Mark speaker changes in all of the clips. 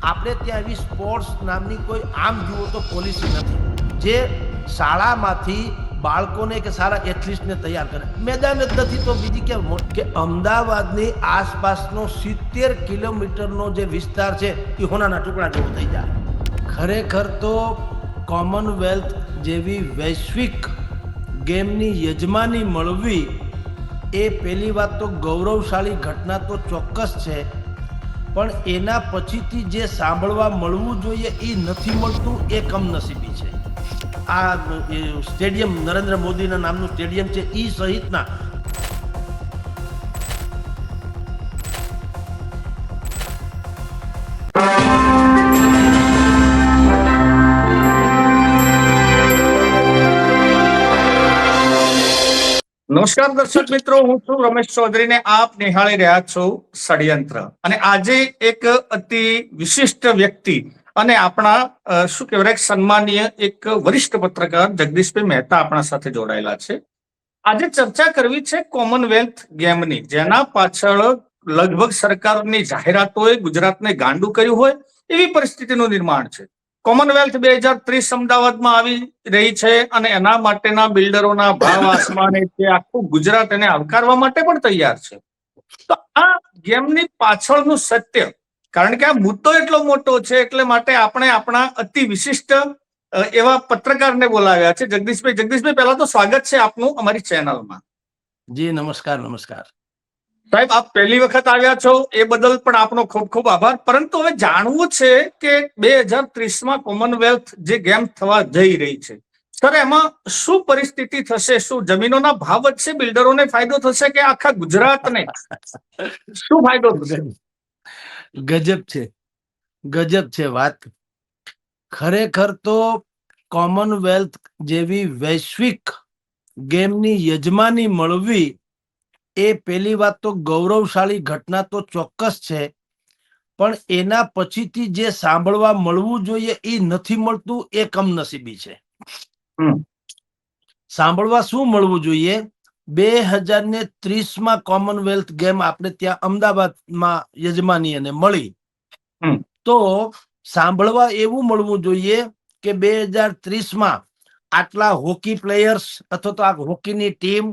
Speaker 1: આપણે ત્યાં એવી સ્પોર્ટ્સ નામની કોઈ આમ જુઓ તો પોલિસી નથી જે શાળામાંથી બાળકોને કે સારા એથ્લીટ્સને તૈયાર કરે. મેદાન જ નથી તો બીજી કે અમદાવાદની આસપાસનો 70 કિલોમીટરનો જે વિસ્તાર છે એ હોનાના ટુકડા જેવો થઈ જાય. ખરેખર તો કોમનવેલ્થ જેવી વૈશ્વિક ગેમની યજમાની મળવી એ પહેલી વાત તો ગૌરવશાળી ઘટના તો ચોક્કસ છે, પણ એના પછીથી જે સાંભળવા મળવું જોઈએ એ નથી મળતું, એ કમનસીબી છે. આ સ્ટેડિયમ નરેન્દ્ર મોદીના નામનું સ્ટેડિયમ છે એ સહિતના
Speaker 2: નમસ્કાર દર્શક મિત્રો, હું છું રમેશ ચૌધરી ને આપ નિહાળી રહ્યા છો ષડયંત્ર. અને આજે એક અતિ વિશિષ્ટ વ્યક્તિ અને આપણા શું કહેવાય સન્માનીય એક વરિષ્ઠ પત્રકાર જગદીશભાઈ મહેતા આપણા સાથે જોડાયેલા છે. આજે ચર્ચા કરવી છે કોમનવેલ્થ ગેમની, જેના પાછળ લગભગ સરકારની જાહેરાતોએ ગુજરાતને ગાંડું કર્યું હોય એવી પરિસ્થિતિનું નિર્માણ છે. કોમનવેલ્થ 2030 અમદાવાદમાં આવી રહી છે અને એના માટેના બિલ્ડરોના ભાવ આસમાને છે. આખું ગુજરાત એને આવકારવા માટે પણ તૈયાર છે. તો આ ગેમની પાછળનું સત્ય, કારણ કે આ મુદ્દો એટલો મોટો છે એટલે માટે આપણે આપણા અતિ વિશિષ્ટ એવા પત્રકારને બોલાવ્યા છે. જગદીશભાઈ, પહેલા તો સ્વાગત છે આપનું અમારી ચેનલમાં.
Speaker 1: જી નમસ્કાર.
Speaker 2: સાહેબ, આપ પહેલી વખત આવ્યા છો એ બદલ પણ આપનો ખૂબ ખૂબ આભાર. પરંતુ હવે જાણવું છે કે 2030માં કોમનવેલ્થ જે ગેમ થવા જઈ રહી છે, સર એમાં શું પરિસ્થિતિ થશે? શું જમીનોના ભાવ વધશે, બિલ્ડરોને ફાયદો થશે કે આખા ગુજરાતને શું ફાયદો થશે?
Speaker 1: ગજબ છે વાત. ખરેખર તો કોમનવેલ્થ જેવી વૈશ્વિક ગેમની યજમાની મળવી એ પહેલી વાત તો ગૌરવશાળી ઘટના તો ચોક્કસ છે, પણ એના પછીથી જે સાંભળવા મળવું જોઈએ એ નથી મળતું, એ કમનસીબી છે. સાંભળવા શું મળવું જોઈએ? 2030માં કોમનવેલ્થ ગેમ આપણે ત્યાં અમદાવાદમાં યજમાની અને મળી, તો સાંભળવા એવું મળવું જોઈએ કે 2030માં આટલા હોકી પ્લેયર્સ અથવા તો આ હોકીની ટીમ,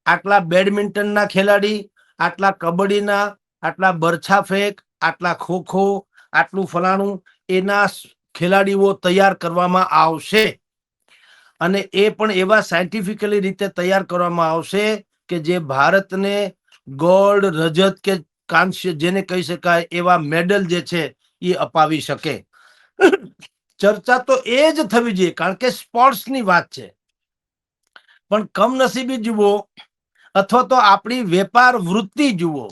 Speaker 1: આટલા બેડમિન્ટનના ખેલાડી, આટલા કબડ્ડીના, આટલા બરછા ફેંક, આટલા ખોખો, આટલું ફલાણું, એના ખેલાડીઓ તૈયાર કરવામાં આવશે. અને એ પણ એવા સાયન્ટિફિકલી રીતે તૈયાર કરવામાં આવશે કે જે ભારતને ગોલ્ડ, રજત કે કાંસ્ય જેને કહી શકાય એવા મેડલ જે છે એ અપાવી શકે. ચર્ચા તો એ જ થવી જોઈએ કારણ કે સ્પોર્ટ્સની વાત છે, પણ કમનસીબી જુઓ અથવા તો આપણી વેપાર વૃત્તિ જુઓ.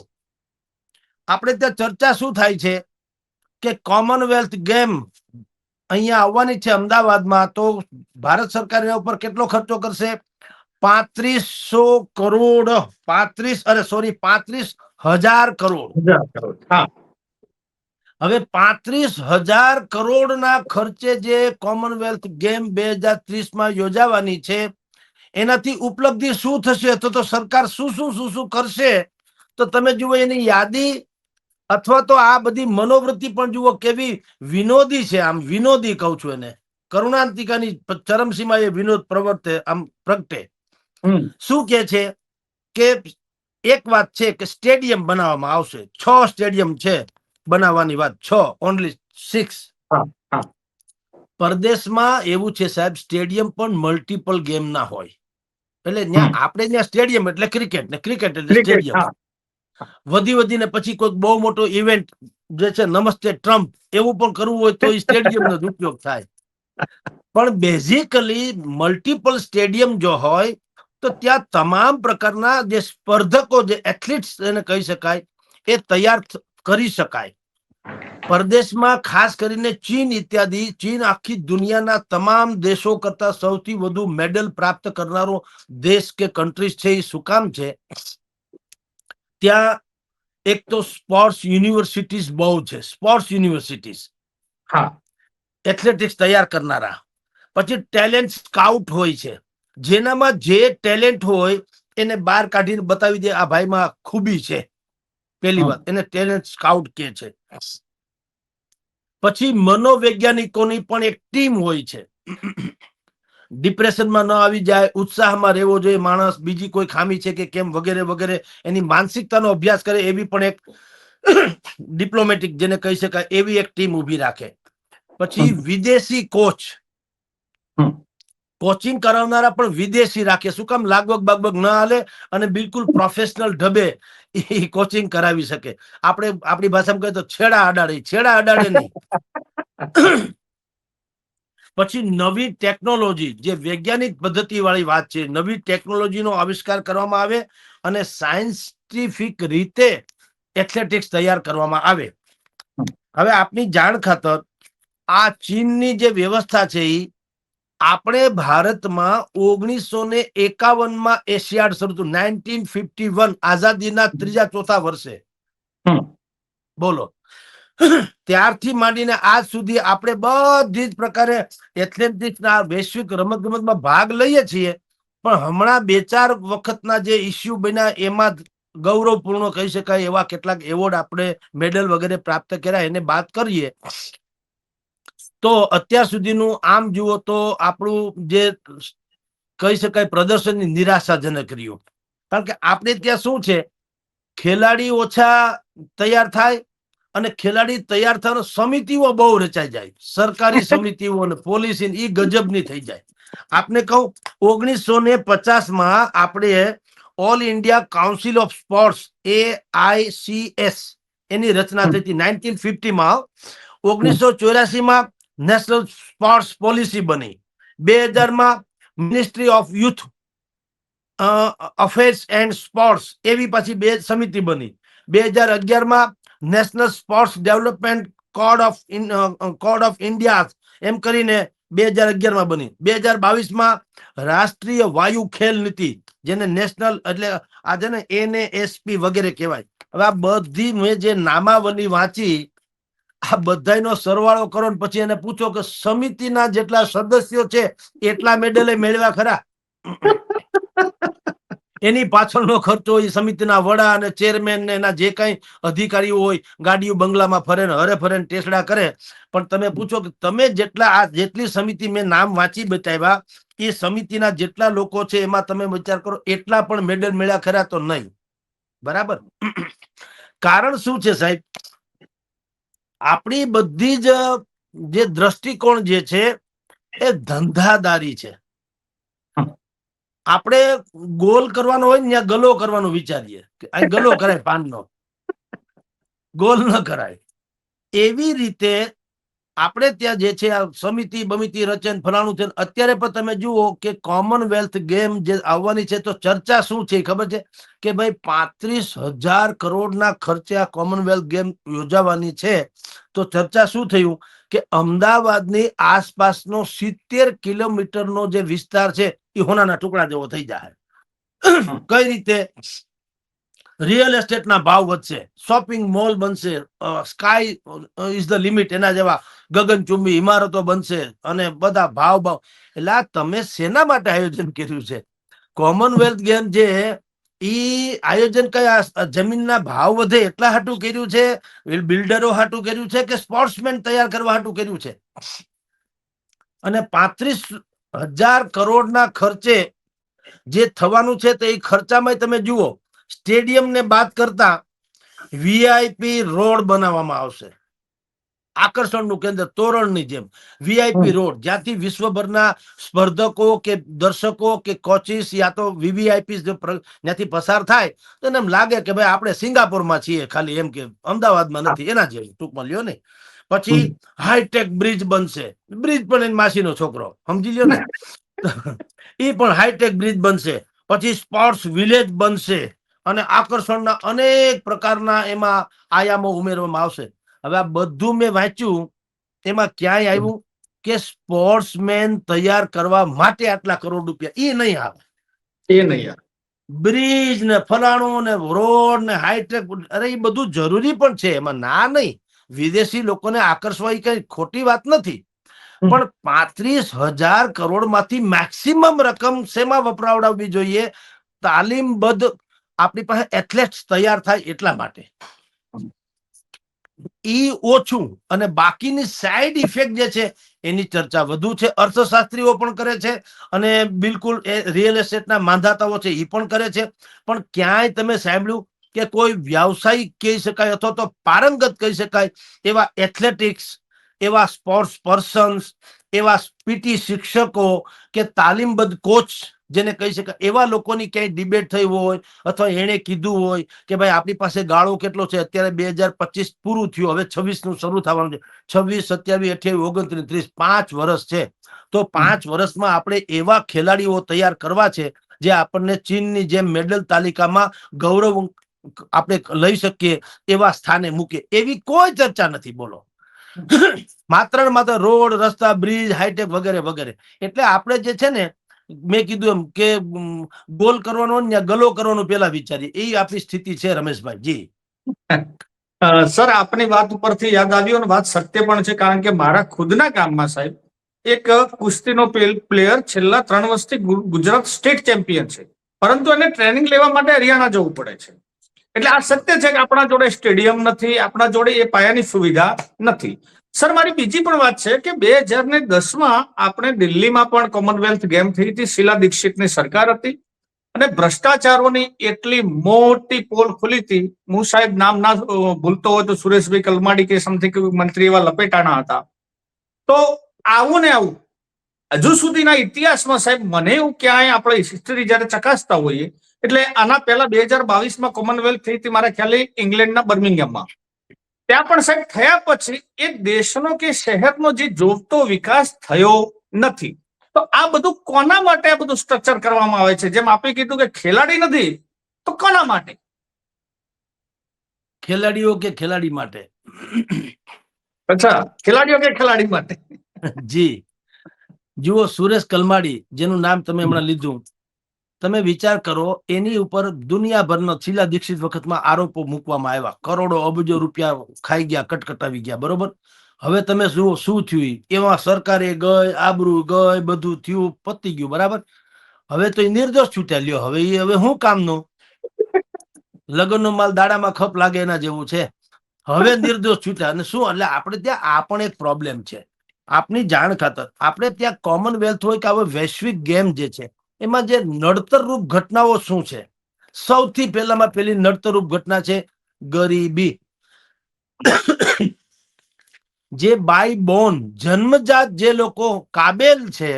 Speaker 1: આપણે ત્યાં ચર્ચા શું થાય છે કે કોમનવેલ્થ ગેમ અહીંયા આવવાની છે અમદાવાદમાં, તો ભારત સરકાર એના ઉપર કેટલો ખર્ચો કરશે? 3500 કરોડ, 35,000 કરોડ. હવે 35,000 કરોડના ખર્ચે જે કોમનવેલ્થ ગેમ 2030માં યોજાવાની છે, એનાથી ઉપલબ્ધિ શું થશે તો સરકાર શું કરશે? તો તમે જુઓ એની યાદી અથવા તો આ બધી મનોવૃત્તિ પણ જુઓ કેવી વિનોદી છે. આમ વિનોદી કહું છું એને, કરુણાંતિકાની ચરમસીમા એ વિનોદ પ્રગટે. શું કે છે કે એક વાત છે કે સ્ટેડિયમ બનાવવામાં આવશે. 6 સ્ટેડિયમ છે બનાવવાની વાત, 6, ઓનલી 6. પરદેશમાં એવું છે સાહેબ, સ્ટેડિયમ પણ મલ્ટિપલ ગેમ ના હોય. એટલે આપણે ત્યાં સ્ટેડિયમ એટલે ક્રિકેટ ને ક્રિકેટ એટલે સ્ટેડિયમ. વધીને પછી કોઈ બહુ મોટો ઇવેન્ટ જે છે નમસ્તે ટ્રમ્પ એવું પણ કરવું હોય તો એ સ્ટેડિયમનો જ ઉપયોગ થાય. પણ બેઝિકલી મલ્ટિપલ સ્ટેડિયમ જો હોય તો ત્યાં તમામ પ્રકારના જે સ્પર્ધકો, જે એથ્લીટ્સ એને કહી શકાય, એ તૈયાર કરી શકાય. પરદેશમાં ખાસ કરીને ચીન ઇત્યાદિ, ચીન આખી દુનિયાના તમામ દેશો કરતા સૌથી વધુ મેડલ પ્રાપ્ત કરનારો દેશ કે કન્ટ્રીઝ છે. એ શું કામ છે? ત્યાં એક તો સ્પોર્ટ્સ યુનિવર્સિટીઝ બહુ છે. સ્પોર્ટ્સ યુનિવર્સિટીઝ, એથ્લેટિક્સ તૈયાર કરનારા. પછી ટેલેન્ટ સ્કાઉટ હોય છે, જેનામાં જે ટેલેન્ટ હોય એને બહાર કાઢીને બતાવી દે આ ભાઈમાં ખૂબી છે. પહેલી વાત એને ટેલેન્ટ સ્કાઉટ કહે છે. પછી મનોવૈજ્ઞાનિકોની પણ એક ટીમ હોય છે. ડિપ્રેશનમાં ન આવી જાય, ઉત્સાહમાં રહેવો જોઈએ માણસ, બીજી કોઈ ખામી છે કે કેમ વગેરે વગેરે એની માનસિકતાનો અભ્યાસ કરે એવી પણ એક ડિપ્લોમેટિક જેને કહી શકાય એવી એક ટીમ ઊભી રાખે. પછી વિદેશી કોચ, કોચિંગ કરાવનારા પણ વિદેશી રાખે. શું કામ? લાગવગ બાગવગ ન હાલે અને બિલકુલ પ્રોફેશનલ ઢબે એ કોચિંગ કરાવી શકે. આપણે આપણી ભાષામાં કહીએ તો છેડા અડાડે નહીં. પછી નવી ટેકનોલોજી, જે વૈજ્ઞાનિક પદ્ધતિ વાળી વાત છે, નવી ટેકનોલોજીનો આવિષ્કાર કરવામાં આવે અને સાયન્ટિફિક રીતે એથ્લેટિક્સ તૈયાર કરવામાં આવે. હવે આપની જાણ ખાતર આ ચીનની જે વ્યવસ્થા છે એ આપણે ભારતમાં 1951 એશિયાડ શરૂ થયું, 1951, આઝાદીના ત્રીજા ચોથા વર્ષે. બોલો, ત્યારથી માંડીને આજ સુધી આપણે બધી જ પ્રકારે એથ્લેટિક્સના વૈશ્વિક રમતગમતમાં ભાગ લઈએ છીએ. પણ હમણાં 2-4 વખતના જે ઇસ્યુ બન્યા એમાં ગૌરવપૂર્ણ કહી શકાય એવા કેટલાક એવોર્ડ આપણે મેડલ વગેરે પ્રાપ્ત કર્યા, એને બાદ કરીએ તો અત્યાર સુધીનું આમ જુઓ તો આપણું જે કહી શકાય પ્રદર્શનની નિરાશાજનક રહ્યું. કારણ કે આપણે ત્યાં શું છે, ખેલાડી ઓછા તૈયાર થાય અને ખેલાડી તૈયાર થવાનો સમિતિઓ બહુ રચાઈ જાય, સરકારી સમિતિઓ અને પોલીસ એ ગજબની થઈ જાય. આપને કહું, 1950માં આપણે all India council of sports AICS એની રચના થઈ હતી. 1950માં 1984માં નેશનલ સ્પોર્ટ્સ પોલિસી બની. 2000માં ministry of youth affairs and sports એવી પાછી બે સમિતિ બની. 2011માં national sports development code of India એમ કરીને 2011માં બની. 2022માં રાષ્ટ્રીય વાયુ ખેલ નીતિ, જેને નેશનલ એટલે આ છે ને NASP વગેરે કહેવાય. હવે આ બધી મેં જે નામાવલી વાંચી, આ બધાનો સરવાળો કરો ને પછી એને પૂછો કે સમિતિના જેટલા સદસ્યો છે એટલા મેડલે મેળવ્યા ખરા? એની પાછળનો ખર્ચો એ સમિતિના વડા અને ચેરમેન ને એના જે કઈ અધિકારીઓ હોય, ગાડીઓ બંગલામાં ફરે ને હરે ફરે ટેસડા કરે. પણ તમે પૂછો કે તમે જેટલા આ જેટલી સમિતિ મેં નામ વાંચી બતાવ્યા, એ સમિતિના જેટલા લોકો છે એમાં તમે વિચાર કરો એટલા પણ મેડલ મળ્યા ખરા? તો નહીં. બરાબર. કારણ શું છે સાહેબ? આપણી બધી જ જે દ્રષ્ટિકોણ જે છે એ ધંધાદારી છે. આપણે ગોલ કરવાનો હોય ને ત્યાં ગલો કરવાનું વિચારીએ કે આ ગલો કરાય, પાનનો ગોલ ન કરાય. એવી રીતે આપણે ત્યાં જે છે આ સમિતિ બમિતિ રચન ફલાણું છે. અત્યારે પણ તમે જુઓ કે કોમનવેલ્થ ગેમ જે આવવાની છે તો ચર્ચા શું છે ખબર છે કે ભાઈ 35,000 કરોડના ખર્ચે આ કોમનવેલ્થ ગેમ યોજાવાની છે. તો ચર્ચા શું થયું કે અમદાવાદની આસપાસનો 70 કિલોમીટરનો જે વિસ્તાર છે એ હોનાના ટુકડા જેવો થઈ જાય. કઈ રીતે? રિયલ એસ્ટેટના ભાવ વધશે, શોપિંગ મોલ બનશે, સ્કાય ઇઝ ધ લિમિટ એના જેવા ગગનચુંબી ઇમારતો બનશે અને બધા ભાવ. એટલે તમે શેના માટે આયોજન કર્યું છે? કોમનવેલ્થ ગેમ જે ઈ આયોજન કયા જમીનના ભાવ વધે એટલા હાટું કર્યું છે, બિલ્ડરો હાટું કર્યું છે કે સ્પોર્ટ્સમેન તૈયાર કરવા હાટું કર્યું છે? અને 35,000 કરોડના ખર્ચે જે થવાનું છે તો એ ખર્ચામાં તમે જુઓ, સ્ટેડિયમને બાદ કરતા VIP રોડ બનાવવામાં આવશે. આકર્ષણનું કેન્દ્ર, તોરણની જેમ VIP રોડ, જ્યાંથી વિશ્વભરના સ્પર્ધકો કે દર્શકો કે કોચિસ યા તો VVIP ત્યાંથી પસાર થાય તો એને એમ લાગે કે ભાઈ આપણે સિંગાપોરમાં છીએ, ખાલી એમ કે અમદાવાદમાં નથી, એના જેવું ટૂંકમાં લ્યો ને. પછી હાઈટેક બ્રિજ બનશે. બ્રિજ પણ એની માસીનો છોકરો, સમજી લ્યો ને. એ પણ હાઈટેક બ્રિજ બનશે. પછી સ્પોર્ટ્સ વિલેજ બનશે અને આકર્ષણના અનેક પ્રકારના એમાં આયામો ઉમેરવામાં આવશે. હવે આ બધું મેં વાંચ્યું, એમાં ક્યાંય આવ્યું કે સ્પોર્ટ્સમેન તૈયાર કરવા માટે આટલા કરોડ રૂપિયા? એ નહીં આવે.
Speaker 2: એ નહીં.
Speaker 1: બ્રિજ ને ફલાણું ને રોડ ને હાઈટેક, અરે એ બધું જરૂરી પણ છે, એમાં ના નહીં. વિદેશી લોકોને આકર્ષવા એ કઈ ખોટી વાત નથી. પણ 35,000 કરોડમાંથી મેક્સિમમ રકમ શેમાં વપરાવડાવવી જોઈએ? તાલીમબદ્ધ આપણી પાસે એથ્લેટ્સ તૈયાર થાય એટલા માટે. ઈ ઓછું અને બાકીની સાઈડ ઇફેક્ટ જે છે એની ચર્ચા વધુ છે. અર્થશાસ્ત્રીઓ પણ કરે છે અને બિલકુલ એ રિયલ એસ્ટેટના માંધાતાઓ છે એ પણ કરે છે. પણ ક્યાંય તમે સાંભળ્યું કે કોઈ વ્યવસાયિક કહી શકાય અથવા તો પારંગત કહી શકાય એવા એથ્લેટિક્સ, એવા સ્પોર્ટ્સ પર્સન્સ, એવા પીટી શિક્ષકો કે તાલીમબદ્ધ કોચ જેને કહી શકાય એવા લોકોની ક્યાંય ડિબેટ થઈ હોય અથવા એને કીધું હોય કે ભાઈ આપણી પાસે ગાળો કેટલો છે, અત્યારે 2025 પૂરું થયું, હવે 26 નું શરૂ થવાનું છે, 26, 27, 28, 29, 30, 5 વર્ષ છે. તો 5 વર્ષમાં આપણે એવા ખેલાડીઓ તૈયાર કરવા છે જે આપણને ચીનની જેમ મેડલ તાલિકામાં ગૌરવ આપણે લઈ શકીએ એવા સ્થાને મૂકે, એવી કોઈ ચર્ચા નથી. બોલો. માત્ર ને માત્ર રોડ, રસ્તા, બ્રિજ, હાઈટેક વગેરે વગેરે. એટલે આપણે જે છે ને, મેં કીધું એમ કે ગોલ કરવાનો ને ગલો કરવાનો પેલા વિચારીએ, એ આપણી સ્થિતિ છે રમેશભાઈ જી.
Speaker 2: સર, આપની વાત ઉપરથી યાદ આવ્યું અને વાત સત્ય પણ છે, કારણ કે મારા ખુદના ગામમાં સાહેબ એક કુસ્તીનો પ્લેયર છેલ્લા 3 વર્ષથી ગુજરાત સ્ટેટ ચેમ્પિયન છે, પરંતુ એને ટ્રેનિંગ લેવા માટે હરિયાણા જવું પડે છે. એટલે આ સત્ય છે કે આપણા જોડે સ્ટેડિયમ નથી, આપણા જોડે એ પાયાની સુવિધા નથી. સર, મારી બીજી પણ વાત છે કે 2010માં આપણે દિલ્હીમાં પણ કોમનવેલ્થ ગેમ થઈ હતી, શીલા દીક્ષિતની સરકાર હતી અને ભ્રષ્ટાચારોની એટલી મોટી પોલ ખુલી હતી. હું સાહેબ નામ ના ભૂલતો હોય તો સુરેશભાઈ કલમાડી કે સમથિંગ મંત્રી એવા લપેટાણા હતા. તો આવું ને આવું હજુ સુધીના ઇતિહાસમાં સાહેબ મને એવું ક્યાંય આપણે હિસ્ટ્રી જયારે ચકાસતા હોઈએ, એટલે આના પહેલા 2022માં કોમનવેલ્થ થઈ હતી મારા ખ્યાલે ઇંગ્લેન્ડના બર્મિંગહામમાં. ત્યાં પણ સાહેબ થયા પછી એ દેશનો કે શહેરનો જે જોગતો વિકાસ થયો નથી. તો આ બધું કોના માટે આ બધું સ્ટ્રક્ચર કરવામાં આવે છે? જેમ આપે કીધું કે ખેલાડી નથી, તો કોના માટે?
Speaker 1: ખેલાડીઓ કે ખેલાડી માટે?
Speaker 2: અચ્છા, ખેલાડીઓ કે ખેલાડી માટે?
Speaker 1: જી જુઓ, સુરેશ કલમાડી જેનું નામ તમે હમણાં લીધું, તમે વિચાર કરો, એની ઉપર દુનિયાભરનો શીલા દીક્ષિત વખતમાં આરોપો મૂકવામાં આવ્યા, કરોડો અબજો રૂપિયા ખાઈ ગયા, કટકટાવી ગયા, બરોબર. હવે તમે શું થયું? એમાં સરકારે ગઈ, આબરૂ ગઈ, બધું થયું, પતી ગયું, બરાબર. હવે તો એ નિર્દોષ છૂટ્યા. લ્યો, હવે શું કામનું? લગ્નનો માલ દાડામાં ખપ લાગે એના જેવું છે. હવે નિર્દોષ છૂટ્યા અને શું? એટલે આપણે ત્યાં આ પણ એક પ્રોબ્લેમ છે. આપની જાણ ખાતર, આપણે ત્યાં કોમનવેલ્થ હોય કે હવે વૈશ્વિક ગેમ જે છે એમાં જે નડતરરૂપ ઘટનાઓ શું છે? સૌથી પહેલામાં પેલી નડતરરૂપ ઘટના છે ગરીબી. જે બાય બોર્ન જન્મજાત જે લોકો કાબેલ છે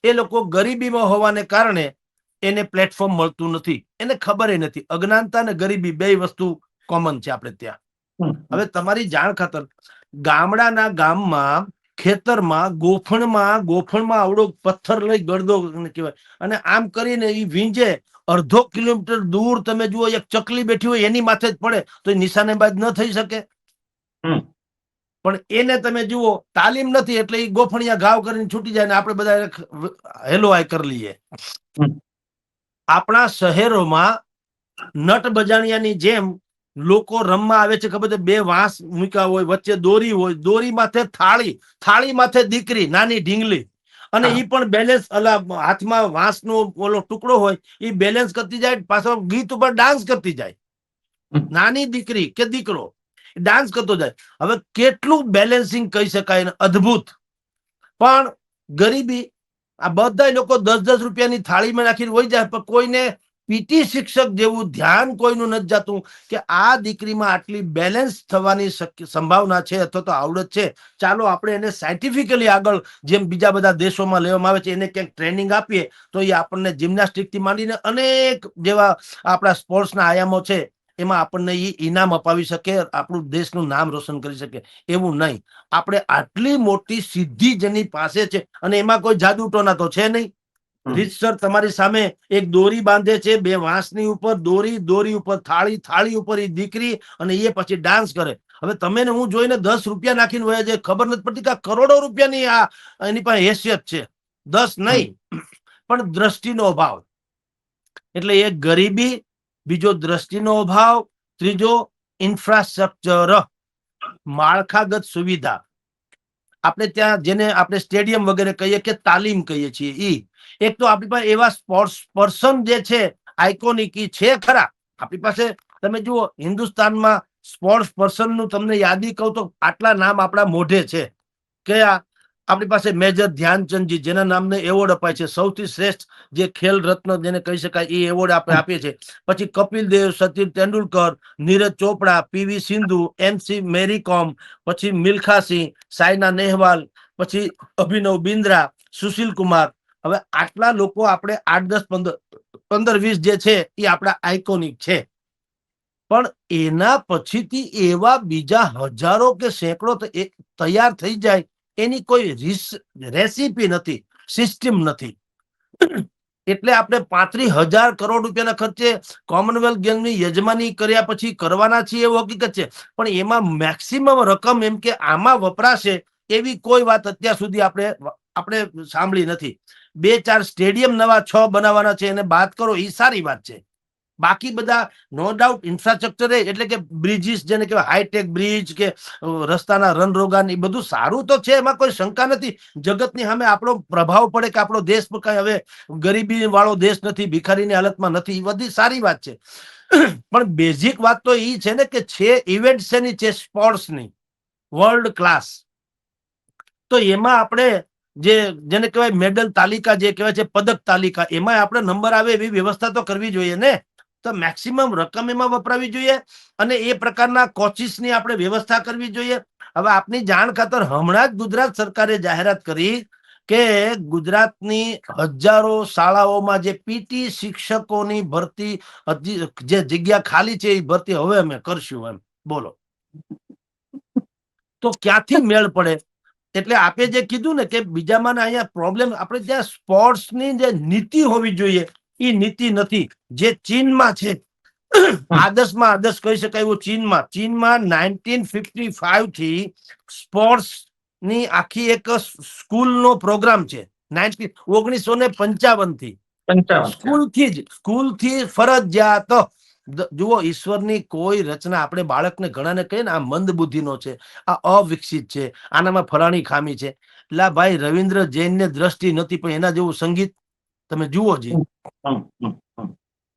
Speaker 1: એ લોકો ગરીબીમાં હોવાને કારણે એને પ્લેટફોર્મ મળતું નથી, એને ખબર નથી. અજ્ઞાનતા અને ગરીબી બે વસ્તુ કોમન છે આપણે ત્યાં. હવે તમારી જાણ ખાતર, ગામડાના ગામમાં ખેતરમાં ગોફણમાં આવડો પથ્થર લઈ ગળદો કહેવાય અને આમ કરીને એ વીંજે, 1/2 કિલોમીટર દૂર તમે જુઓ એક ચકલી બેઠી હોય એની માથે જ પડે તો એ નિશાનેબાજ ન થઈ શકે. પણ એને તમે જુઓ, તાલીમ નથી એટલે એ ગોફણિયા ઘાવ કરીને છૂટી જાય ને આપણે બધા હેલો આય કરી લઈએ. આપણા શહેરોમાં નટ બજાણિયાની જેમ લોકો રમવા આવે છે. ખબર છે? 2 વાંસ મૂક્યા હોય, વચ્ચે દોરી હોય, દોરી માથે થાળી માથે દીકરી નાની ઢીંગલી, અને ઈ પણ બેલેન્સ, હાથમાં વાંસનો ઓલો ટુકડો હોય, એ બેલેન્સ કરતી જાય, પાછો ગીત ઉપર ડાન્સ કરતી જાય. નાની દીકરી કે દીકરો ડાન્સ કરતો જાય. હવે કેટલું બેલેન્સિંગ કહી શકાય, અદ્ભુત. પણ ગરીબી, આ બધા લોકો 10-10 રૂપિયાની થાળીમાં નાખીને વહી જાય, પણ કોઈને પીટી શિક્ષક જેવું ધ્યાન કોઈનું નથી જતું કે આ દીકરીમાં આટલી બેલેન્સ થવાની સંભાવના છે અથવા તો આવડત છે, ચાલો આપણે એને સાયન્ટિફિકલી આગળ, જેમ બીજા બધા દેશોમાં લેવામાં આવે છે, એને ક્યાંક ટ્રેનિંગ આપીએ તો એ આપણને જિમ્નાસ્ટિકથી માંડીને અનેક જેવા આપણા સ્પોર્ટ્સના આયામો છે એમાં આપણને એ ઇનામ અપાવી શકે, આપણું દેશનું નામ રોશન કરી શકે. એવું નહીં. આપણે આટલી મોટી સિદ્ધિ જેની પાસે છે અને એમાં કોઈ જાદુ ટોના તો છે નહીં. રીતસર તમારી સામે એક દોરી બાંધે છે, 2 વાંસની ઉપર દોરી ઉપર થાળી ઉપર એ દીકરી, અને એ પછી ડાન્સ કરે. હવે તમે ને હું જોઈને 10 રૂપિયા નાખીને વયા જાય, ખબર નથી પડતી કે કરોડો રૂપિયાની આ એની પાસે હેસિયત છે. 10 નહીં, પણ દ્રષ્ટિનો અભાવ. એટલે એક ગરીબી, બીજો દ્રષ્ટિનો અભાવ, ત્રીજો ઇન્ફ્રાસ્ટ્રક્ચર, માળખાગત સુવિધા. આપણે ત્યાં જેને આપણે સ્ટેડિયમ વગેરે કહીએ કે તાલીમ કહીએ છીએ, એક તો આપણી પાસે એવા સ્પોર્ટ્સ પર્સન જે છે આઇકોનિક છે ખરા. આપણી પાસે તમે જુઓ, હિન્દુસ્તાનમાં સ્પોર્ટ્સ પર્સન નું તમને યાદી કહું તો આટલા નામ આપણા મોઢે છે કે આપણી પાસે મેજર ધ્યાનચંદજી, જેના નામને એવોર્ડ અપાય છે, સૌથી શ્રેષ્ઠ જે ખેલ રત્ન જેને કહી શકાય એ એવોર્ડ આપણે આપીએ છીએ. પછી કપિલ દેવ, સચિન તેંડુલકર, નીરજ ચોપડા, પીવી સિંધુ, MC મેરી કોમ, પછી મિલ્ખા સિંહ, સાયના નેહવાલ, પછી અભિનવ બિંદ્રા, સુશીલ કુમાર. હવે આટલા લોકો આપણે 8, 10, 15, 20 જે છે એ આપણા આઇકોનિક છે. પણ એના પછીથી એવા બીજા હજારો કે સેંકડો તૈયાર થઈ જાય એની કોઈ રેસીપી નથી, સિસ્ટમ નથી. એટલે આપણે 35,000 કરોડ રૂપિયાના ખર્ચે કોમનવેલ્થ ગેમની યજમાની કર્યા પછી કરવાના છીએ એવું હકીકત છે, પણ એમાં મેક્સિમમ રકમ એમ કે આમાં વપરાશે એવી કોઈ વાત અત્યાર સુધી આપણે સાંભળી નથી. 2-4 સ્ટેડિયમ નવા 6 બનાવવાના છે એને બાદ કરો એ સારી વાત છે. બાકી બધા નો ડાઉટ ઇન્ફ્રાસ્ટ્રક્ચર એટલે કે બ્રિજીસ જેને કહેવાય હાઈટેક બ્રિજ કે રસ્તાના રનરોગાન એ બધું સારું તો છે, એમાં કોઈ શંકા નથી. જગતની સામે આપણો પ્રભાવ પડે કે આપણો દેશ કઈ હવે ગરીબી વાળો દેશ નથી, ભિખારીની હાલતમાં નથી, એ બધી સારી વાત છે. પણ બેઝિક વાત તો એ છે ને કે છે ઇવેન્ટ શેની છે, સ્પોર્ટ્સની વર્લ્ડ ક્લાસ. તો એમાં આપણે જેને કહેવાય મેડલ તાલિકા જે કહેવાય છે પદક તાલિકા, એમાં આપણે નંબર આવે એવી વ્યવસ્થા તો કરવી જોઈએ ને. તો મેક્સિમમ રકમ એમાં વપરાવી જોઈએ અને એ પ્રકારના કોચિસની આપણે વ્યવસ્થા કરવી જોઈએ. હવે આપની જાણ ખાતર હમણાં જ ગુજરાત સરકારે જાહેરાત કરી કે ગુજરાતની હજારો શાળાઓમાં જે પીટી શિક્ષકોની ભરતી, જે જગ્યા ખાલી છે એ ભરતી હવે અમે કરશું. એમ બોલો, તો ક્યાંથી મેળ પડે? એટલે આપે જે કીધું ને કે બીજામાં અહીંયા પ્રોબ્લેમ, આપણે ત્યાં સ્પોર્ટ્સની જે નીતિ હોવી જોઈએ એ નીતિ નથી, જે ચીનમાં છે. આદર્શમાં આદર્શ કહી શકાય એવું ચીનમાં 1955 થી સ્પોર્ટ્સ ની આખી એક સ્કૂલનો પ્રોગ્રામ છે. 1955 થી
Speaker 2: 55
Speaker 1: સ્કૂલથી ફરજિયાત. જુઓ, ઈશ્વરની કોઈ રચના, આપણે બાળકને ઘણાને કહીએ ને આ મંદ બુદ્ધિનો છે, આ અવિકસિત છે, આનામાં ફલાણી ખામી છે. એટલે ભાઈ રવિન્દ્ર જૈનને દ્રષ્ટિ નથી, પણ એના જેવું સંગીત તમે જુઓ જી.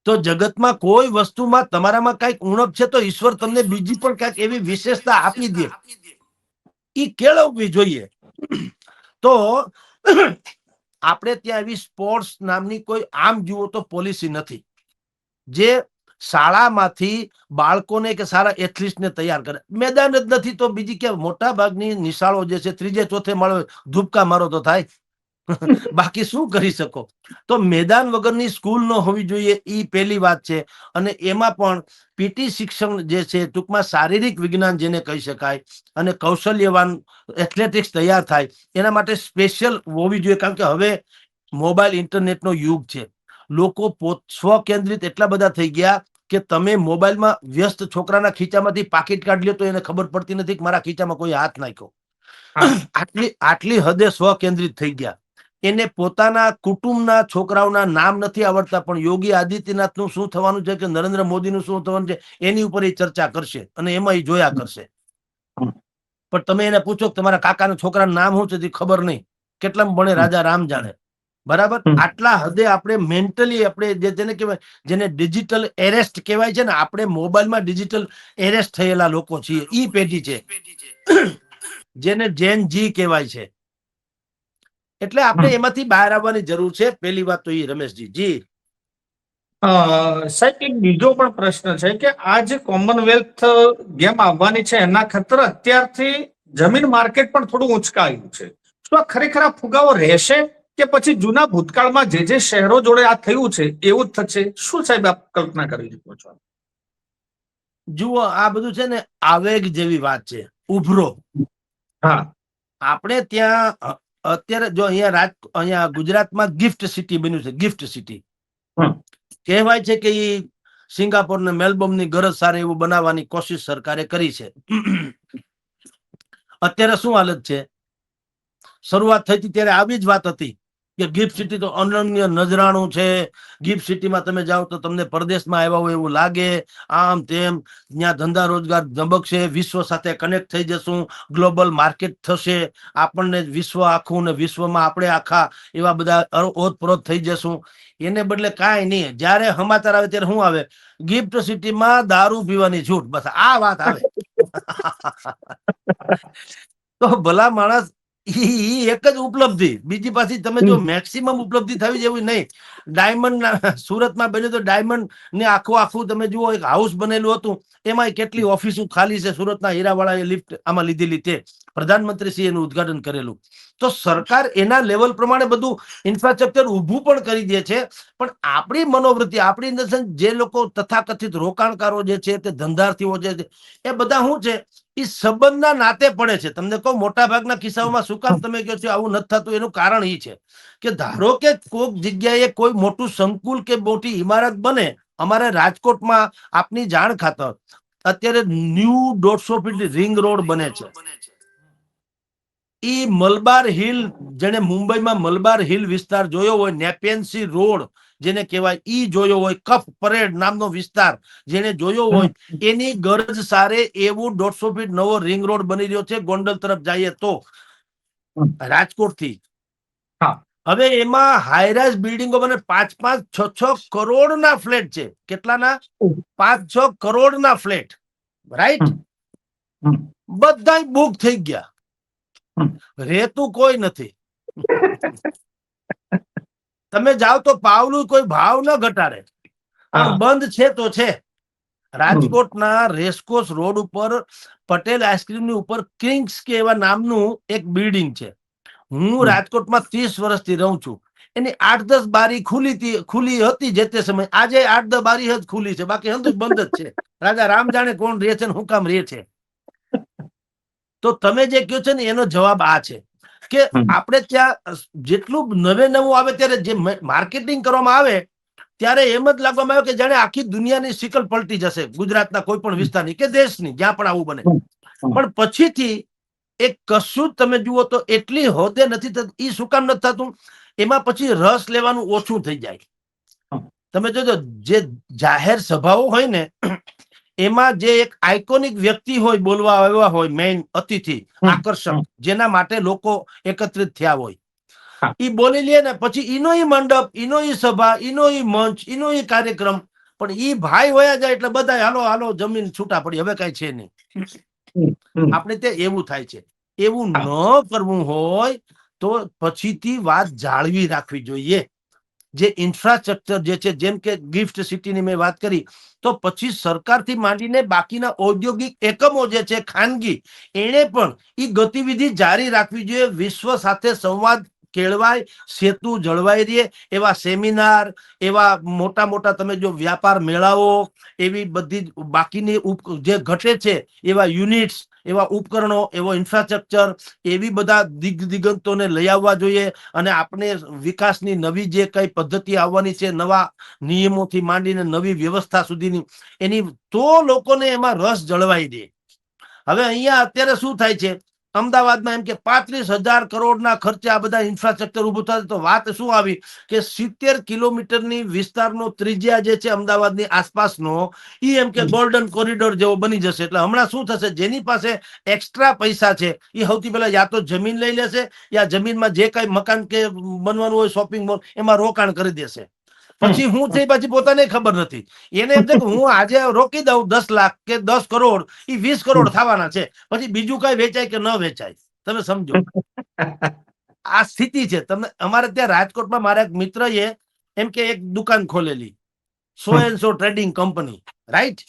Speaker 1: તો જગતમાં કોઈ વસ્તુમાં તમારામાં કઈક ઉણપ છે તો ઈશ્વર તમને બીજી પણ કઈક એવી વિશેષતા આપી દે, એ કેળવવી જોઈએ. તો આપણે ત્યાં એવી સ્પોર્ટ્સ નામની કોઈ આમ જુઓ તો પોલિસી નથી જે શાળામાંથી બાળકોને કે સારા એથ્લીટને તૈયાર કરે. મેદાન જ નથી તો બીજી કે મોટા ભાગની નિશાળો જે છે 3-4 મળે ધૂપકા મારો તો થાય. બાકી શું કરી શકો? તો મેદાન વગરની સ્કૂલ ન હોવી જોઈએ, એ પહેલી વાત છે. અને એમાં પણ પીટી શિક્ષણ જે છે, ટૂંકમાં શારીરિક વિજ્ઞાન જેને કહી શકાય, અને કૌશલ્યવાન એથ્લેટિક્સ તૈયાર થાય એના માટે સ્પેશિયલ હોવી જોઈએ. કારણ કે હવે મોબાઈલ ઇન્ટરનેટનો યુગ છે. લોકો સ્વકેન્દ્રિત એટલા બધા થઈ ગયા કે તમે મોબાઈલમાં વ્યસ્ત છોકરાના ખીચામાંથી પાકીટ કાઢી લો તો એને ખબર પડતી નથી કે મારા ખીચામાં કોઈ હાથ નાખ્યો. આટલી હદે સ્વકેન્દ્રિત થઈ ગયા. એને પોતાના કુટુંબના છોકરાઓના નામ નથી આવડતા, પણ યોગી આદિત્યનાથનું શું થવાનું છે કે નરેન્દ્ર મોદીનું શું થવાનું છે એની ઉપર એ ચર્ચા કરશે અને એમાં એ જોયા કરશે. પણ તમે એને પૂછો કે તમારા કાકાના છોકરાનું નામ શું છે, ખબર નહીં. કેટલામાં ભણે રાજા રામ જાણે. બરાબર, આટલા હદે આપણે મેન્ટલી આપણે જેને કહેવાય, જેને ડિજિટલ એરેસ્ટ કહેવાય છે ને, આપણે મોબાઈલમાં ડિજિટલ એરેસ્ટ થયેલા લોકો છીએ. ઈ પેઢી છે જેને જેન જી કહેવાય છે. એટલે આપણે એમાંથી બહાર આવવાની જરૂર છે. પહેલી વાત તો એ, રમેશજી. જી
Speaker 2: સાહેબ, એક બીજો પણ પ્રશ્ન છે કે આ જે કોમનવેલ્થ ગેમ આવવાની છે એના ખાતર અત્યારથી જમીન માર્કેટ પણ થોડું ઉંચકાયું છે. શું આ ખરેખર આ ફુગાવો રહેશે કે પછી જૂના ભૂતકાળમાં જે શહેરો જોડે આ થયું છે એવું જ થશે? શું સાહેબ આપ કલ્પના કરી શકો છો?
Speaker 1: જુઓ, આ બધું છે ને આવેગ જેવી વાત છે. ઉભરો.
Speaker 2: હા,
Speaker 1: આપણે ત્યાં અત્યારે જો અહીંયા ગુજરાતમાં ગિફ્ટ સિટી બન્યું છે. ગિફ્ટ સિટી કહેવાય છે કે એ સિંગાપોર ને મેલબોર્ન ની ગરજ સારી એવું બનાવવાની કોશિશ સરકારે કરી છે. અત્યારે શું હાલત છે? શરૂઆત થઈ હતી ત્યારે આવી જ વાત હતી કે ગિફ્ટ સિટી તો અનન્ય નજરાણું છે, ગિફ્ટ સિટીમાં તમે જાઓ તો તમને પરદેશમાં આવ્યા હોય એવું લાગે, આમ તેમ, ત્યાં ધંધા રોજગાર ધબકશે, વિશ્વ સાથે કનેક્ટ થઈ જશું, ગ્લોબલ માર્કેટ થશે, આપણને વિશ્વ આખું ને વિશ્વમાં આપણે આખા એવા બધા ઓતપ્રોત થઈ જશું. એને બદલે કાંઈ નહીં, જયારે સમાચાર આવે ત્યારે શું આવે, ગિફ્ટ સિટીમાં દારૂ પીવાની છૂટ, બસ આ વાત આવે. તો ભલા માણસ ઈ એક જ ઉપલબ્ધિ, બીજી પાછી તમે જો મેક્સિમમ ઉપલબ્ધિ થવી જેવી નહીં. ડાયમંડ સુરતમાં બન્યું તો ડાયમંડ ને આખું તમે જુઓ, એક હાઉસ બનેલું હતું, એમાં કેટલી ઓફિસો ખાલી છે. સુરતના હીરાવાળા એ લિફ્ટ આમાં લીધેલી, તે પ્રધાનમંત્રી એનું ઉદઘાટન કરેલું. તો સરકાર એના લેવલ પ્રમાણે બધું ઇન્ફ્રાસ્ટ્રક્ચર ઊભું પણ કરી દે છે, પણ આપણી મનોવૃત્તિ, આપણી જે લોકો તથાકથિત રોકાણકારો જે છે, તે ધંધાર્થીઓ જે છે, એ બધા શું છે, એ સંબંધના નાતે પડે છે. તમને કહું, મોટા ભાગના કિસ્સાઓમાં શું કામ તમે કહો છો આવું નથી થતું, એનું કારણ એ છે કે ધારો કે કોઈક જગ્યાએ કોઈ મોટું સંકુલ કે મોટી ઇમારત બને. અમારે રાજકોટમાં આપની જાણ ખાતર અત્યારે ન્યૂ 150 ફીટ રિંગ રોડ બને છે. ઈ મલબાર હિલ, જેને મુંબઈમાં મલબાર હિલ વિસ્તાર જોયો હોય, નેપેન્સી રોડ જેને કહેવાય, ઈ જોયો હોય, કફ પરેડ નામનો વિસ્તાર જેને જોયો હોય, એની ગરજ સારે એવું 150 ફીટ નવો રિંગ રોડ બની રહ્યો છે ગોંડલ તરફ જઈએ તો, રાજકોટ થી. હવે એમાં હાઈરાઇઝ બિલ્ડિંગો બને, 5-5, 6-6 કરોડના ફ્લેટ છે. કેટલાના? 5-6 કરોડના ફ્લેટ, રાઈટ? બધા બુક થઈ ગયા, રેતું કોઈ નથી. તમે જાઓ તો પાવલું કોઈ ભાવ ન ઘટાડે, પણ બંધ છે તો છે. રાજકોટના રેસકોર્સ રોડ ઉપર પટેલ આઈસ્ક્રીમની ઉપર કિંગ્સ કે એવા નામનું એક બિલ્ડિંગ છે. હું રાજકોટમાં 30 વર્ષથી રહું છું. એની 8-10 બારી ખુલી હતી જે તે સમય. આજે 8-10 બારી જ ખુલી છે, બાકી હંધું બંધ જ છે. રાજા રામ જાણે કોણ રહે છે ને હું કામ રહે છે. તો તમે જે કહો છો ને એનો જવાબ આ છે કે આપણે ત્યાં જેટલું નવે નવું આવે ત્યારે જે માર્કેટિંગ કરવામાં આવે ત્યારે એમ જ લાગવામાં આવે કે જાણે આખી દુનિયાની શિકલ પલટી જશે, ગુજરાતના કોઈ પણ વિસ્તારની કે દેશની, જ્યાં પણ આવું બને. પણ પછીથી એક કશું તમે જુઓ તો એટલી હોદે નથી થતી. એ શું કામ નથી થતું? એમાં પછી રસ લેવાનું ઓછું થઈ જાય. તમે જોજો, જે જાહેર સભાઓ હોય ને, એમાં જે એક આઇકોનિક વ્યક્તિ હોય, બોલવા આવ્યા હોય, મેઇન અતિથિ, આકર્ષક, જેના માટે લોકો એકત્રિત થયા હોય, ઈ બોલી લે ને પછી ઈનો ઈ મંડપ, ઈનો ઈ સભા, ઈનો ઈ મંચ, ઈનો ઈ કાર્યક્રમ, પણ ઈ ભાઈ હોયા જાય એટલે બધા હાલો હાલો જમીન છૂટા પડી, હવે કઈ છે નહીં. આપણે ત્યાં એવું થાય છે. એવું ન કરવું હોય તો પછીથી વાત જાળવી રાખવી જોઈએ. જે ઇન્ફ્રાસ્ટ્રક્ચર જે છે, જેમ કે ગિફ્ટ સિટીની મેં વાત કરી, તો પછી સરકારથી માંડીને બાકીના ઔદ્યોગિક એકમો જે છે ખાનગી, એને પણ એ ગતિવિધિ જારી રાખવી જોઈએ. વિશ્વ સાથે સંવાદ કેળવાય, સેતુ જળવાઈ રહે, એવા સેમિનાર, એવા મોટા મોટા તમે જો વ્યાપાર મેળાઓ, એવી બધી બાકીની જે ઘટે છે એવા યુનિટ્સ, એવા ઉપકરણો, એવો ઇન્ફ્રાસ્ટ્રક્ચર, એવી બધા દિગંતોને લઈ આવવા જોઈએ. અને આપણે વિકાસની નવી જે કઈ પદ્ધતિ આવવાની છે, નવા નિયમોથી માંડીને નવી વ્યવસ્થા સુધીની, એની તો લોકોને એમાં રસ જળવાઈ દે. હવે અહીંયા અત્યારે શું થાય છે, અમદાવાદમાં એમ કે 35,000 કરોડના ખર્ચે આ બધા ઇન્ફ્રાસ્ટ્રક્ચર ઉભું થાય. તો વાત શું આવી કે 70 કિલોમીટરની વિસ્તારનો ત્રિજ્યા જે છે અમદાવાદની આસપાસનો, એ એમ કે ગોલ્ડન કોરિડોર જેવો બની જશે. એટલે હમણાં શું થશે, જેની પાસે એક્સ્ટ્રા પૈસા છે એ સૌથી પહેલા યા તો જમીન લઈ લેશે, યા જમીનમાં જે કઈ મકાન કે બનવાનું હોય, શોપિંગ મોલ, એમાં રોકાણ કરી દેશે. પછી હું થઈ પછી પોતાને ખબર નથી. એને એમ છે કે હું આજે રોકી દઉં 10 લાખ કે 10 કરોડ, એ 20 કરોડ થવાના છે, પછી બીજું કઈ વેચાય કે ન વેચાય. તમે સમજો આ સ્થિતિ છે. તમે અમારે ત્યાં રાજકોટમાં મારા એક મિત્ર એમ કે એક દુકાન ખોલેલી, 100 ટ્રેડિંગ કંપની, રાઈટ?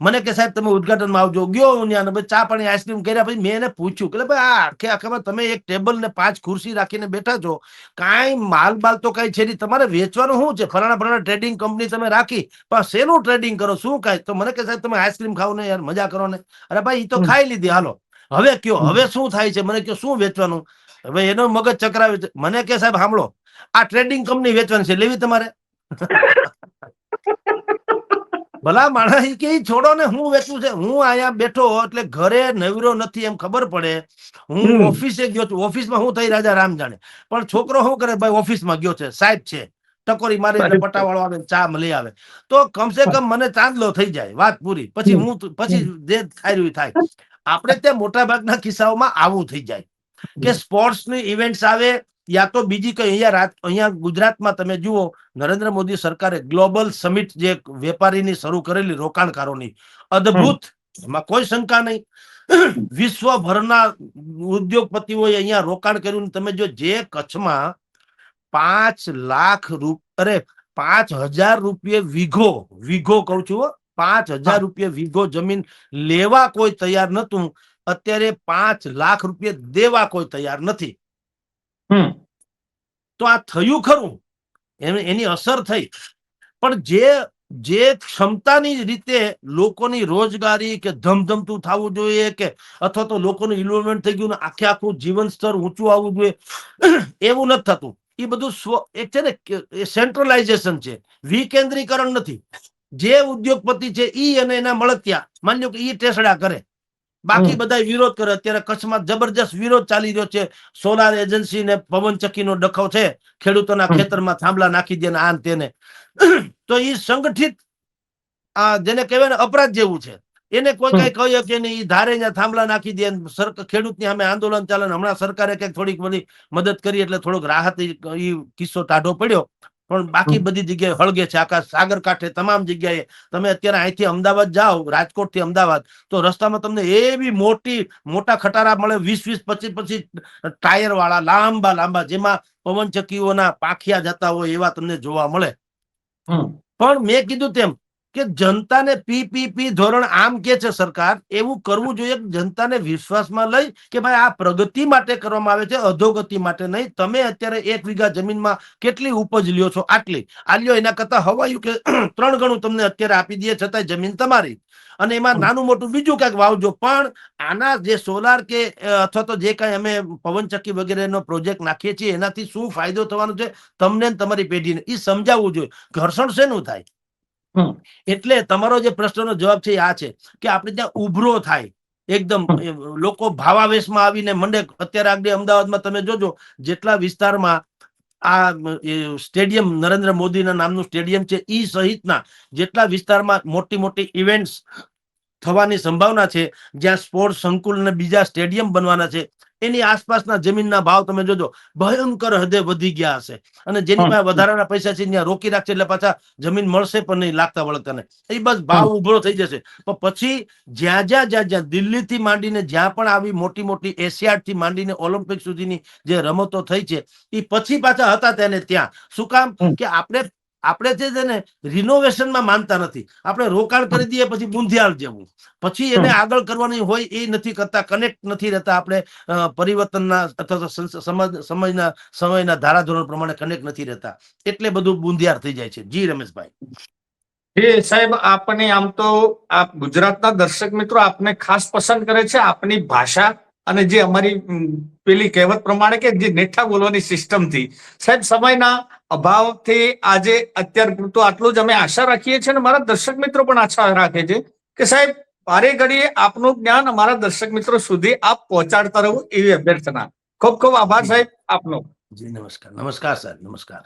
Speaker 1: મને કે સાહેબ તમે ઉદઘાટનમાં આવજો. ગયો હું ત્યાં, ચા પાણી આઈસ્ક્રીમ કર્યા પછી મેં એને પૂછ્યું કે ભાઈ આ આખે આખામાં તમે એક ટેબલ ને 5 ખુરશી રાખીને બેઠા છો, કાંઈ માલ બાલ તો કઈ છે નહીં, તમારે વેચવાનું શું છે? ફલાણા ટ્રેડિંગ કંપની તમે રાખી, પણ શેનું ટ્રેડિંગ કરો, શું કાંઈ? તો મને કે સાહેબ તમે આઈસ્ક્રીમ ખાવ ને યાર, મજા કરો ને. અરે ભાઈ એ તો ખાઈ લીધી, હાલો હવે કયો, હવે શું થાય છે? મને કયો શું વેચવાનું? હવે એનો મગજ ચક્રાવે છે. મને કે સાહેબ સાંભળો, આ ટ્રેડિંગ કંપની વેચવાની છે, લેવી તમારે? ભલા માણસ ઈ કે ઈ છોડો ને, હું વેચું છે, હું અહીંયા બેઠો એટલે ઘરે નવરો નથી એમ ખબર પડે, હું ઓફિસે ગયો છું, ઓફિસમાં હું થઈ રાજા રામ જાણે, પણ છોકરો શું કરે ભાઈ, ઓફિસમાં ગયો છે, સાહેબ છે, ટકોરી મારી એટલે પટાવાળો આવે, ચા લઈ આવે, તો કમસે કમ મને ચાંદલો થઈ જાય, વાત પૂરી. પછી પછી જે થાય રહ્યું થાય. આપણે ત્યાં મોટા ભાગના કિસ્સાઓમાં આવું થઈ જાય કે સ્પોર્ટ્સની ઇવેન્ટ્સ આવે, યા તો બીજી કઈ અહીંયા ગુજરાતમાં તમે જુઓ, નરેન્દ્ર મોદી સરકારે ગ્લોબલ સમિટ જે વેપારીની શરૂ કરેલી રોકાણકારોની, અદ્ભુત, એમાં કોઈ શંકા નહીં. વિશ્વભરના ઉદ્યોગપતિઓએ અહીંયા રોકાણ કર્યું. તમે જો જે કચ્છમાં 5 લાખ અરે 5,000 રૂપિયે વીઘો કઉ છું, 5,000 રૂપિયે વીઘો જમીન લેવા કોઈ તૈયાર નતું, અત્યારે 5 લાખ રૂપિયા દેવા કોઈ તૈયાર નથી. તો આ થયું ખરું, એની અસર થઈ. પણ જે ક્ષમતાની રીતે લોકોની રોજગારી કે ધમધમતું થવું જોઈએ, કે અથવા તો લોકોનું ઇન્વોલ્વમેન્ટ થઈ ગયું, આખે આખું જીવન સ્તર ઊંચું આવવું જોઈએ, એવું નથી થતું. એ બધું એક છે ને સેન્ટ્રલાઇઝેશન છે, વિકેન્દ્રીકરણ નથી. જે ઉદ્યોગપતિ છે ઈ અને એના મળતિયા, માની લો કે ઈ ટેસડા કરે, બાકી બધા વિરોધ કરે. અત્યારે કચ્છમાં જબરજસ્ત વિરોધ ચાલી રહ્યો છે. સોલાર એજન્સી ને પવનચક્કીનો ડખો છે, ખેડૂતોના ખેતરમાં થાંભલા નાખી દે ને આન તેને. તો એ સંગઠિત જેને કહેવાય ને અપરાધ જેવું છે. એને કોઈ કઈ કહ્યું કે નહીં, ધારે ત્યાં થાંભલા નાખી દે, ખેડૂતની સામે આંદોલન ચાલે. હમણાં સરકારે કઈક થોડીક બધી મદદ કરી એટલે થોડોક રાહત કિસ્સો ટાઢો પડ્યો, પણ બાકી બધી જગ્યાએ હળગે છે. આખા સાગર કાંઠે તમામ જગ્યાએ તમે અત્યારે અહીંથી અમદાવાદ જાઓ, રાજકોટ થી અમદાવાદ, તો રસ્તામાં તમને એવી મોટા ખટારા મળે, 20-20, 25-25 ટાયર વાળા લાંબા લાંબા, જેમાં પવનચક્કીઓના પાંખિયા જતા હોય એવા તમને જોવા મળે. પણ મેં કીધું તેમ કે જનતાને પીપીપી ધોરણ આમ કે છે સરકાર, એવું કરવું જોઈએ જનતાને વિશ્વાસમાં લઈ કે ભાઈ આ પ્રગતિ માટે કરવામાં આવે છે, અધોગતિ માટે નહીં. તમે અત્યારે 1 વીઘા જમીનમાં કેટલી ઉપજ લ્યો છો, આટલી આ લ્યો, એના કરતા હવાયું કે 3 ગણું તમને અત્યારે આપી દે, છતાંય જમીન તમારી, અને એમાં નાનું મોટું બીજું ક્યાંક વાવજો. પણ આના જે સોલાર કે અથવા તો જે કઈ અમે પવનચક્કી વગેરેનો પ્રોજેક્ટ નાખીએ છીએ, એનાથી શું ફાયદો થવાનો છે તમને તમારી પેઢીને, એ સમજાવવું જોઈએ. ઘર્ષણ શેનું થાય? એટલે તમારો જે પ્રશ્નનો જવાબ છે આ છે કે આપણે ત્યાં ઉભરો થાય, એકદમ લોકો ભાવાવેશમાં આવીને મંડે. અત્યારે આગળ અમદાવાદમાં તમે જોજો, જેટલા વિસ્તારમાં આ સ્ટેડિયમ નરેન્દ્ર મોદીના નામનું સ્ટેડિયમ છે, ઈ સહિતના જેટલા વિસ્તારમાં મોટી મોટી ઇવેન્ટ્સ થવાની સંભાવના છે, જ્યાં સ્પોર્ટ્સ સંકુલ અને બીજા સ્ટેડિયમ બનવાના છે, એની આસપાસના જમીનના ભાવ તમે જોજો ભયંકર હદે વધી ગયા હશે. અને જેની પાસે વધારાના પૈસા છે ત્યાં રોકી રાખશે, એટલે પાછા જમીન મળશે પણ નહીં લાગતા વળગતાને, એ બસ ભાવ ઉભરો થઈ જશે. પણ પછી જ્યાં દિલ્હી થી માંડીને જ્યાં પણ આવી મોટી મોટી એશિયાડ થી માંડીને ઓલિમ્પિક સુધીની જે રમતો થઈ છે, એ પછી પાછા હતા તેને ત્યાં. શું કામ? કે આપણે છે ને રિનોવેશનમાં માનતા નથી. આપણે રોકાણ કરી દઈએ પછી બુંધિયાળ જેવું, પછી એને આગળ કરવાની હોય એ નથી કરતા, કનેક્ટ નથી રહેતા. આપણે પરિવર્તનના અથવા સમયના ધારાધોરણ પ્રમાણે કનેક્ટ નથી રહેતા, એટલે બધું બુંધિયાર થઈ જાય છે. જી રમેશભાઈ.
Speaker 2: સાહેબ, આપને આમ તો આપ ગુજરાતના દર્શક મિત્રો આપને ખાસ પસંદ કરે છે, આપની ભાષા અને જે અમારી પેલી કહેવત પ્રમાણે કે જે નેઠા બોલવાની સિસ્ટમથી. સાહેબ, સમયના અભાવથી આજે અત્યાર પૂરતું આટલું જ અમે આશા રાખીએ છીએ, અને મારા દર્શક મિત્રો પણ આશા રાખે છે કે સાહેબ વારે ઘડીએ આપનું જ્ઞાન અમારા દર્શક મિત્રો સુધી આપ પહોંચાડતા રહો, એવી અભ્યર્થના. ખૂબ ખૂબ આભાર સાહેબ આપનો.
Speaker 1: જી નમસ્કાર. નમસ્કાર સર, નમસ્કાર.